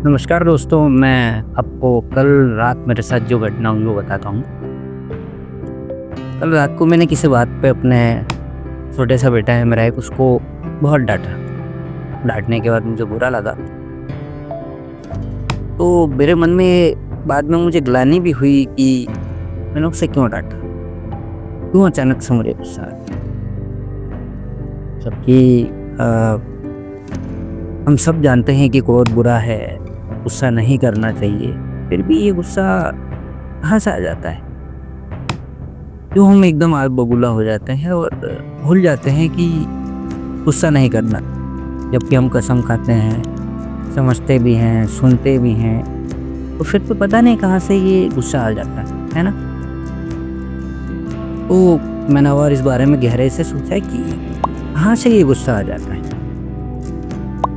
नमस्कार दोस्तों, मैं आपको कल रात मेरे साथ जो घटना हुई वो बताता हूँ। कल रात को मैंने किसी बात पे अपने छोटे सा बेटा है मेरा एक, उसको बहुत डाँटा। डाँटने के बाद मुझे बुरा लगा। तो मेरे मन में बाद में मुझे ग्लानि भी हुई कि मैंने उसे क्यों डाँटा? क्यों अचानक से मुझे गुस्सा आया? जबकि हम सब जानते हैं कि क्रोध बुरा है, गुस्सा नहीं करना चाहिए, फिर भी ये गुस्सा कहाँ से आ जाता है? क्यों हम एकदम आग बबूला हो जाते हैं और भूल जाते हैं कि गुस्सा नहीं करना, जबकि हम कसम खाते हैं, समझते भी हैं, सुनते भी हैं, तो फिर तो पता नहीं कहाँ से ये गुस्सा आ जाता है ना? तो मैंने और इस बारे में गहराई से सोचा कि कहाँ से ये गुस्सा आ जाता है?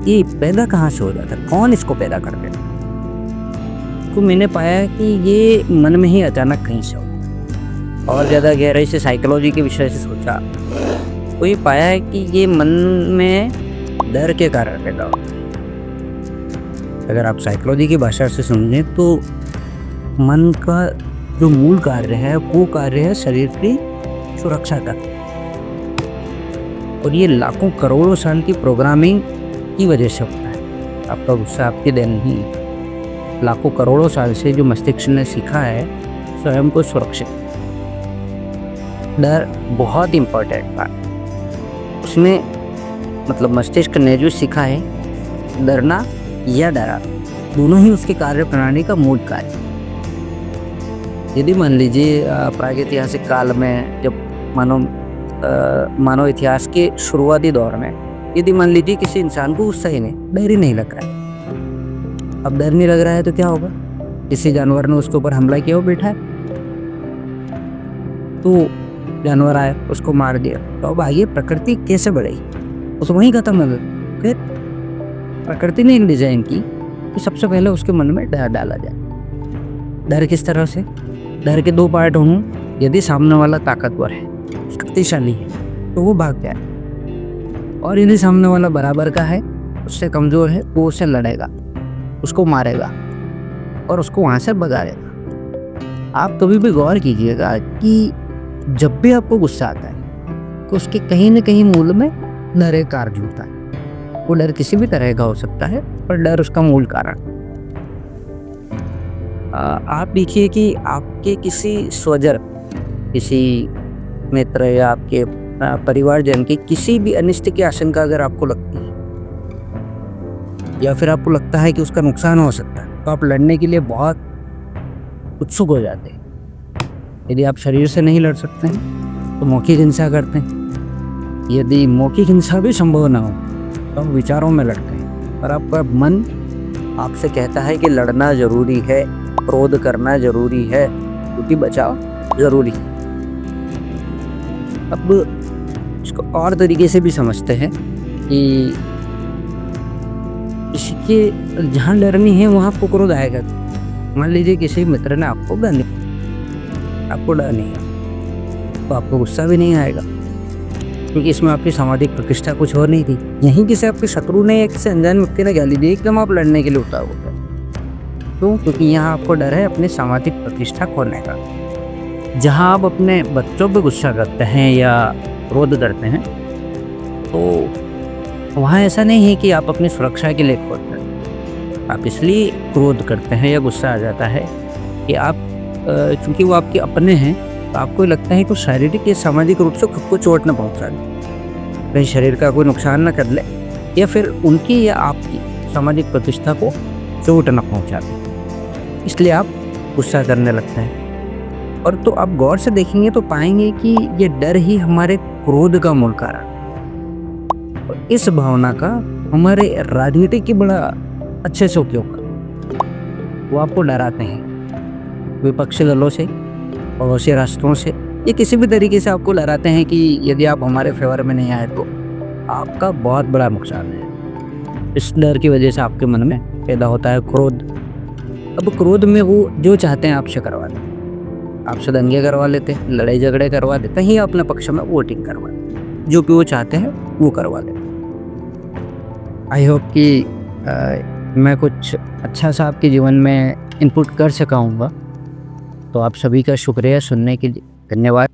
ये पैदा कहाँ से हो जाता है? कौन इसको पैदा कर देता है? तो मैंने पाया कि ये मन में ही अचानक कहीं से होता है। और ज़्यादा गहराई से साइकोलॉजी के विषय से सोचा तो ये पाया है कि ये मन में डर के कारण पैदा होता है। अगर आप साइकोलॉजी की भाषा से समझें तो मन का जो मूल कार्य है वो कार्य है शरीर की सुरक्षा का, और ये लाखों करोड़ों साल की प्रोग्रामिंग की वजह से होता है। आपका गुस्सा आपके दिन ही लाखों करोड़ों साल से जो मस्तिष्क ने सीखा है स्वयं को सुरक्षित। डर बहुत इम्पोर्टेंट बात उसमें, मतलब मस्तिष्क ने जो सीखा है डरना या डरा, दोनों ही उसके कार्य प्रणाली का मूल कार्य। यदि मान लीजिए प्रागैतिहासिक काल में जब मानव इतिहास के शुरुआती दौर में यदि मान लीजिए किसी इंसान को गुस्सा ही नहीं, डर ही नहीं लग रहा है। अब डर नहीं लग रहा है तो क्या होगा? किसी जानवर ने उसके ऊपर हमला किया, वो बैठा है, तो जानवर आया उसको मार दिया, तो अब आइए प्रकृति कैसे बढ़ेगी? वो तो वहीं खत्म हो गई। फिर प्रकृति ने डिजाइन की कि सबसे पहले उसके मन में डर डाला जाए। डर किस तरह से? डर के दो पार्ट होंगे। यदि सामने वाला ताकतवर है, शक्तिशाली है, तो वो भाग जाए, और यदि सामने वाला बराबर का है, उससे कमज़ोर है, वो उससे लड़ेगा, उसको मारेगा और उसको वहाँ से भगाएगा। आप कभी भी गौर कीजिएगा कि जब भी आपको गुस्सा आता है तो उसके कहीं न कहीं मूल में डर एक कार्य होता है। वो डर किसी भी तरह का हो सकता है, पर डर उसका मूल कारण। आप देखिए कि आपके किसी स्वजन, किसी मित्र या आपके परिवारजन की किसी भी अनिष्ट की आशंका अगर आपको लगती है या फिर आपको लगता है कि उसका नुकसान हो सकता है, तो आप लड़ने के लिए बहुत उत्सुक हो जाते हैं। यदि आप शरीर से नहीं लड़ सकते हैं तो मौखिक हिंसा करते हैं। यदि मौखिक हिंसा भी संभव ना हो तो आप विचारों में लड़ते हैं, पर आपका मन आपसे कहता है कि लड़ना ज़रूरी है, क्रोध करना ज़रूरी है, क्योंकि बचाव ज़रूरी है। अब इसको और तरीके से भी समझते हैं कि इसके जहाँ डर नहीं है वहाँ आपको क्रोध आएगा। मान लीजिए किसी मित्र ने आपको गाली, आपको डर नहीं है तो आपको गुस्सा भी नहीं आएगा, क्योंकि इसमें आपकी सामाजिक प्रतिष्ठा कुछ और नहीं थी। यहीं किसी आपके शत्रु ने या किसी अनजान व्यक्ति ने गाली दी, एकदम आप लड़ने के लिए उतार हो गए। क्यों? क्योंकि यहाँ आपको डर है अपनी सामाजिक प्रतिष्ठा खोने का। जहाँ आप अपने बच्चों पर गुस्सा करते हैं या क्रोध करते हैं तो वहाँ ऐसा नहीं है कि आप अपनी सुरक्षा के लिए क्रोध करते हैं। आप इसलिए क्रोध करते हैं या गुस्सा आ जाता है कि आप क्योंकि वो आपके अपने हैं, तो आपको लगता है कि शारीरिक या सामाजिक रूप से खुद को चोट न पहुँचा दे, कहीं शरीर का कोई नुकसान न कर ले, या फिर उनकी या आपकी सामाजिक प्रतिष्ठा को चोट न पहुँचा दे, इसलिए आप गुस्सा करने लगते हैं। और तो आप गौर से देखेंगे तो पाएंगे कि ये डर ही हमारे क्रोध का मूल कारण, और इस भावना का हमारे राजनीतिक की बड़ा अच्छे से उपयोग कर वो आपको डराते हैं। विपक्षी दलों से, पड़ोसी राष्ट्रों से, ये किसी भी तरीके से आपको डराते हैं कि यदि आप हमारे फेवर में नहीं आए तो आपका बहुत बड़ा नुकसान है। इस डर की वजह से आपके मन में पैदा होता है क्रोध। अब क्रोध में वो जो चाहते हैं आपसे करवा दें, आपसे दंगे करवा लेते हैं, लड़ाई झगड़े करवा देते हैं, या अपने पक्ष में वोटिंग करवा देते हैं, जो भी वो चाहते हैं वो करवा लेते हैं। आई होप कि मैं कुछ अच्छा सा आपके जीवन में इनपुट कर सका हूँगा। तो आप सभी का शुक्रिया सुनने के लिए। धन्यवाद।